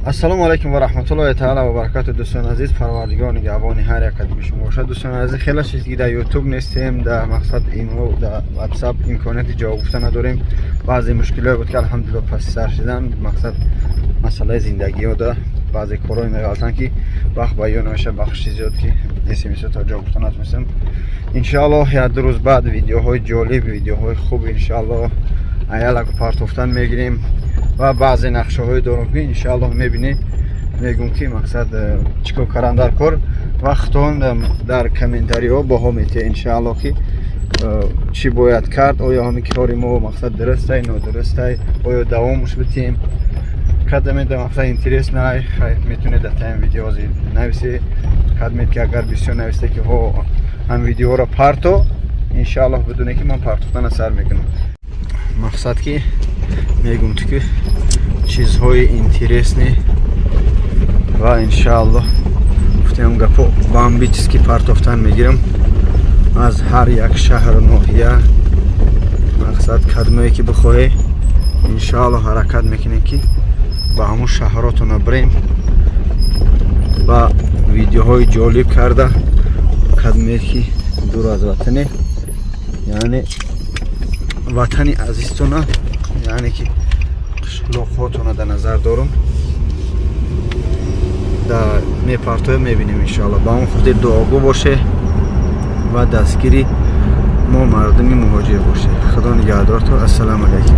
ассалому алайкум ва раҳматуллоҳи таъала ва баракату. Дӯстони азиз, парвардигор нигоҳбони ҳар як қадами шумо бошад. Дӯстони азиз, хеле чизи дар ютуб нестем, дар мақсад имо дар ватсап имконияти ҷавоб гуфта надорем. баъзе мушкилое буд ки алҳамдулилла паси сар шудан. мақсад масъалаи зиндагиёда баъзе корҳои меғалтанд ки вақт ба ён меша, бахши зиёд ки смсо та ҷавоб гуфта натунистем. иншоаллоҳ як-ду рӯз баъд видеоҳои ҷолиб, видеоҳои хуб иншоаллоҳ аялак партофтан мегирем ва баъзе нақшаҳои дорум ки иншоаллоҳ мебинем. мегӯм ки мақсад чикор кардан дар кор вақтон дар комментариҳо баҳо метиҳед иншоаллоҳ ки чӣ бояд кард, оё ҳамин кори мо мақсад дурустай нодурустай, оё давомш битем кадамед мақсад интереснай метавонед дар таъин видео нависед. кадамед ки агар бисёр нависед ки ҳо ҳам видеоро парто, иншоаллоҳ бидуне ки ман партофтана сар мекунам. мақсад ки мегӯм ки чизҳои интересне ва иншоаллоҳ гуфтем гапо бамбически партофтан мегирам аз ҳар як шаҳру ноҳия. мақсад кадамое ки бихоҳед иншоаллоҳ ҳаракат мекунем ки ба ҳамон шаҳротона бирем ва видеоҳои ҷолиб карда кадамее ки дур аз ватане, яъне ватани азизтона, яъне ки қишлоқҳотона дар назар дорум дар мепартоем мебинем иншоаллоҳ. ба он худед дуогӯ боше ва дастгири мо мардуми муҳоҷир боше. худо нигаҳдортон. ассалому алайкум.